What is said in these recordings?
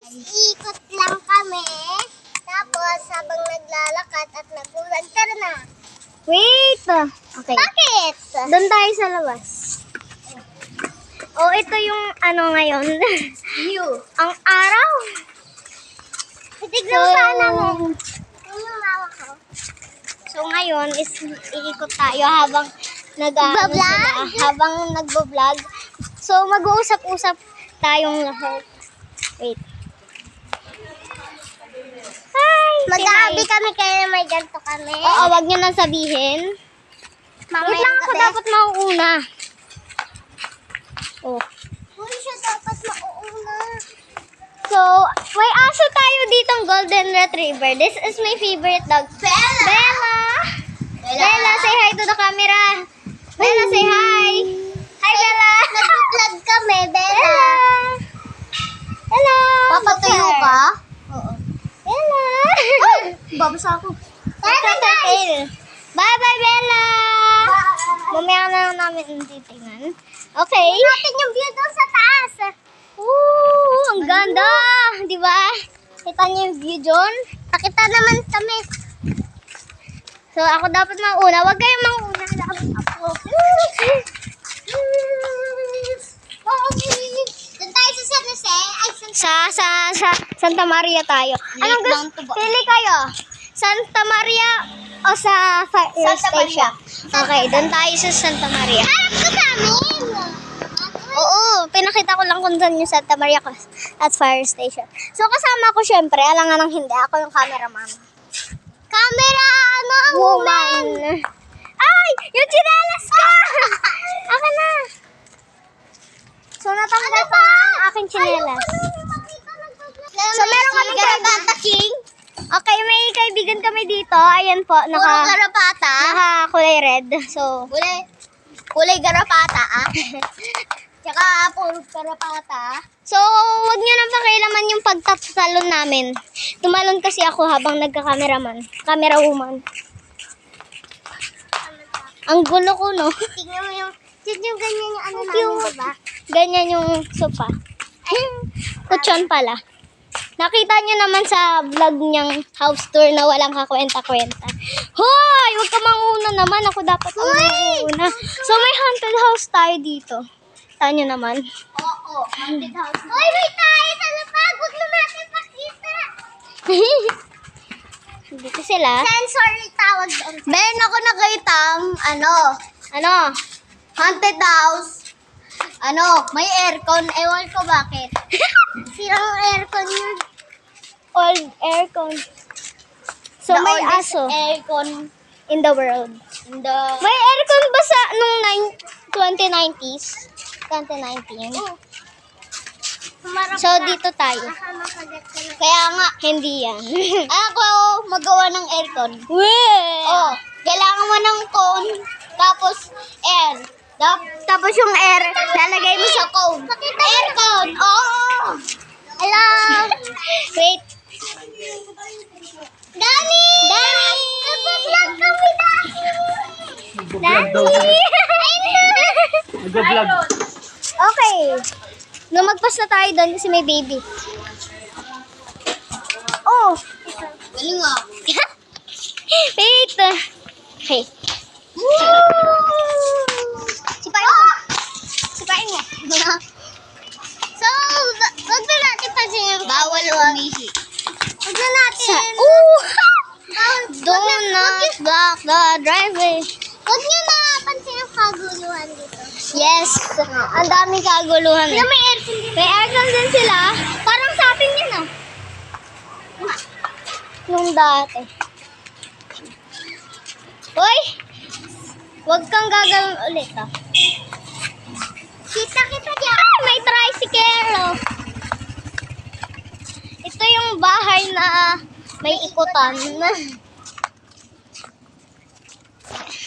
Ikot lang kami. Tapos, habang naglalakad at nagulan, tara na. Wait! Okay. Bakit? Doon tayo sa labas. Oh, ito yung ano ngayon. You. Ang araw. Titignan mo saan namin. Yung mama ko. So ngayon is iikot tayo habang Nagbablog? habang nagbo-vlog. So mag-uusap-usap tayong lahat. Wait. Hi! Mag-aabi kami kaya may ganito kami. Oo, wag niyo nang sabihin. Wait lang ako dapat mauuna. Oh. Hindi siya dapat mauuna. So, may aso tayo ditong golden retriever. This is my favorite dog. Bella! Bella! Bella, say hi to the camera. Bella, say hi. Hi, Bella. Nag-vlog kami, Bella. Hello. Papatuyo ka? Oo. Bella. Babasa ako. Bye, guys. Bye-bye, Bella. Mamaya na lang namin titingnan. Okay. Natin yung view doon sa taas. Ooh, ang ganda. Di ba? Kita niyo yung view dyan? Pakita naman kami. So, ako dapat mauna. Huwag kayong mauna. Dapat ako. Doon tayo sa San Jose. Ay, Sa Santa Maria tayo. Anong Down gusto? to ba? Pili kayo. Santa Maria o sa fire Santa station? Maria. Okay, doon tayo sa Santa Maria. harap ka sa amin. Oo, pinakita ko lang kung saan yung Santa Maria at fire station. So, kasama ko syempre. Alangan ng hindi. Ako yung cameraman. Camera, ano ang woman? Ay! Yung chinelas ka! Ako na! So, natanggal pa ang aking chinelas. So, meron kami Garapata King. Okay, may kaibigan kami dito. Ayan po, Puro Garapata. naka-kulay red. So, Kulay Garapata, ah. Tsaka puro Garapata. so wag niyo nang pakialaman yung pagtatalon namin. Tumalon kasi ako habang nagka-cameraman. Camera woman. Ang gulo ko, no? Tingnan mo yung ganyan yung ano Ang namin, cute. diba? Ganyan yung sopa. Kutsyon pala. Nakita niyo naman sa vlog niyang house tour na walang kakwenta-kwenta. Hoy! Huwag ka manguna naman. Ako dapat ang manguna. So, may haunted house tayo dito. Tahan niyo naman. Oo, haunted house. Hoy, wait tayo sa lapag. Huwag na natin pakita. Dito sila. Sensor tawag doon. Ben, ako nakitang, Ano? haunted house. May aircon. Ewan ko bakit. Sirang aircon yun. Old aircon. So, The may oldest aso aircon in the world. in the... May aircon ba sa nung 2090s? 2019? So, dito tayo. Kaya nga, Hindi yan. ako magawa ng aircon. Weh! Oh, kailangan mo ng cone, tapos air. Tapos yung air, lalagay mo sa cone. Aircon! Oh! Hello! Wait. Dani! Dani! Nag-vlog kami, Dani! Dani! Nag-vlog. Okay. Lumagpas na tayo doon kasi may baby. Oh! Galing nga. Wait. Okay. Sipain mo. Sipain mo. So, wag na natin pansin yung bawal umihi. Wag na natin. Do not block the driveway. Wag niyo na pansin yung kaguluhan dito. Yes. Ang daming kaguluhan. Pero may aircon dito. May aircon din sila. Parang sa atin yun, ah. Nung dati. Hoy! Huwag kang gagalon ulit, ah. Kita dyan. Ah, may tricycle, oh. Ito yung bahay na may ikutan.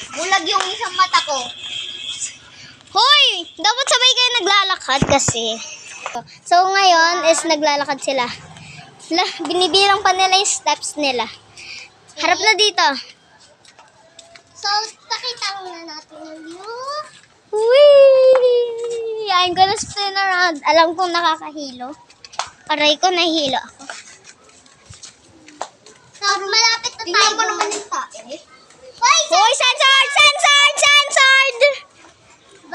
Bulag yung isang mata ko. Hoy! Dapat sabay kayo naglalakad kasi. So ngayon is naglalakad sila. Binibilang pa nila yung steps nila. Harap na dito. So, pakita muna natin yung view. Whee! I'm gonna spin around. Alam kong nakakahilo. Aray ko, nahihilo ako. Malapit na tayo. Tingnan mo naman yung tae. Hoy, censored! Censored! Censored!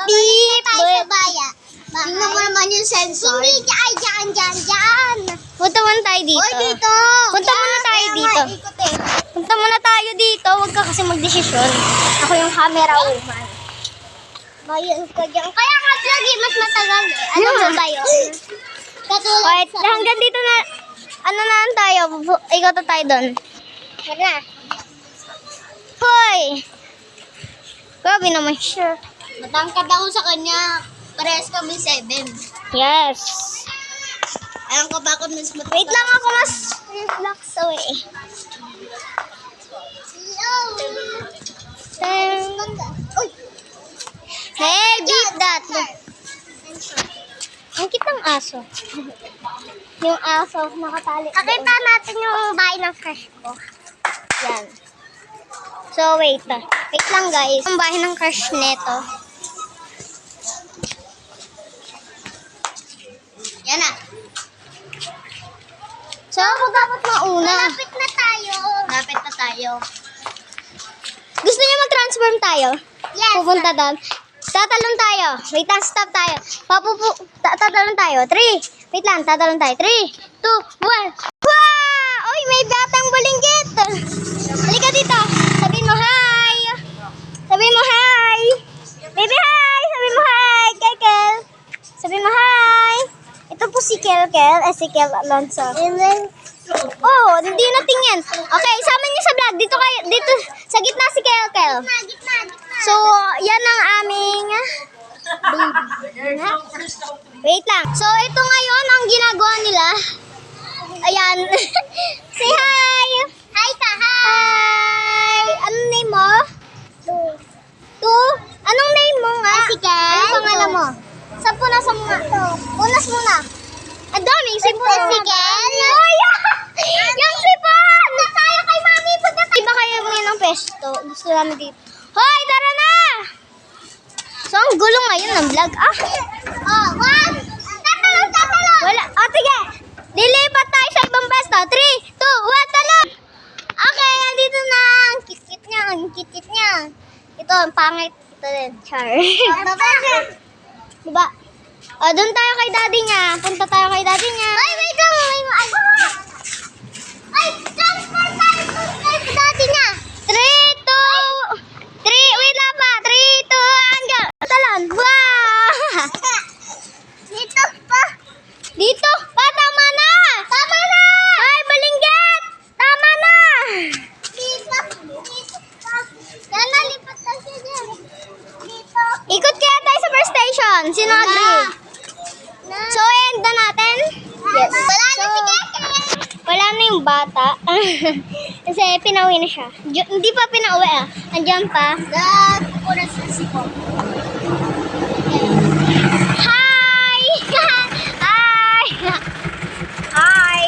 Beep! Tayo sa baya. Tingnan mo naman yung sensor. Hindi, dyan. Punta muna tayo dito. Oy, dito. Punta muna tayo dito. Punta muna tayo dito. Huwag ka kasi magdesisyon. Ako yung camera woman. Bayan ko dyan. Kaya nga lagi mas matagal eh. Ano ba ba yun? Katulad Wait, sa... hanggang dito na, ano na lang tayo, ikaw to tayo doon. Tara. Hoy! Grabe naman siya. Matangkad ako sa kanya. Parehas kami 7. Yes. Alam ko bakit mas matangkad. Wait lang ako mas relax away. Uy! Hey, beat that. Ang kitang aso. Yung aso nakatali. Nakita natin yung bahay ng fresh ko. Yan. So, wait. Wait lang, guys. Ang bahay ng crush neto. Yan na. So, ako dapat mauna. Malapit na tayo. Malapit na tayo. Gusto niyo mag-transform tayo? Yes. Pupunta doon. Tatalon tayo. Wait lang, stop tayo. Tatalon tayo. 3. Wait lang, tatalon tayo. 3, 2, 1. Wow! Oy, may batang bulinggit. Halika dito. Sabihin mo hi. Sabihin mo hi. Baby, hi. Sabihin mo hi. Kekel. Sabihin mo hi. Ito po si Kelkel. Si Kel Alonso. Oh, hindi na tingin. Okay, sama niyo sa vlog. Dito kayo, dito sa gitna si Kelkel. Gitna. So, yan ang aming baby. Wait lang. So, ito ngayon ang ginagawa nila. Ayan. Say hi! Hi ka, Hi! Anong name mo? Tu? Anong name mo nga? Jessica. Ano pangalan mo? Sampu na sa mga. Unas muna. Ang dami. Sampu na. Jessica. Ay! Yung sipon! Punta tayo kay mami. Punta tayo. Iba kayo ngayon ng pesto. Gusto namin dito. Hoy! Tara na! So, ang gulo ngayon ng vlog. Oh, 1. Tatalon. Wala. O, sige. Dilipat tayo sa ibang pesto. 3, 2, 1, talon! Okay, andito na. Ang kit-kit niya. Ang kit-kit niya. Ito, ang pangit. Ito din. Char. Diba? O, doon tayo kay daddy niya. Punta tayo kay daddy niya. Ay, wait lang. Ay, transfer tayo kay dati niya. 3, 2, 3, wait lang pa. 3, 2, 1, go. Talon. Wow! Dito pa. Dito. Pa, tama na. Tama na. Ay, balinggit. Tama na. Dito pa. Yan na, lipat na siya dyan. Dito. Ikot kaya tayo sa first station. Sino agree? So, end na natin? Yes. Wala na So, si Keke. wala na yung bata. Kasi pinauwi na siya. Hindi pa pinauwi Andiyan pa. Kukunan sa siko. Hi! Hi! Hi!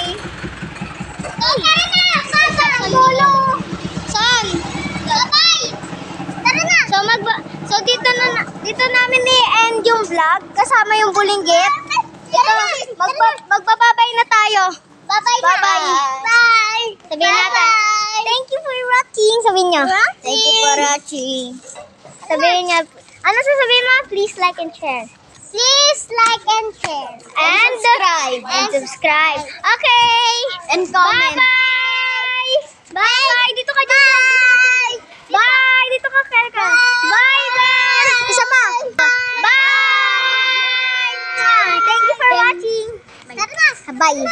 Tara na. Saan? Solo. Saan? Bye. Tara na. So dito namin i-end yung vlog kasama yung bulinggit. Ito, magpapabay na tayo. Bye-bye. Bye-bye. Bye. Sabihin natin. Thank you for watching. Sabihin niyo. Thank you for watching. Sabihin niya. Ano sasabihin mo? Please like and share. Please like and share. And subscribe. And subscribe. Okay. And comment. Bye-bye. Bye-bye. Dito ka dyan. Bye. Dito ka, Kelka. Bye-bye. Isa pa. Bye. Thank you for watching. Tara na. Bye.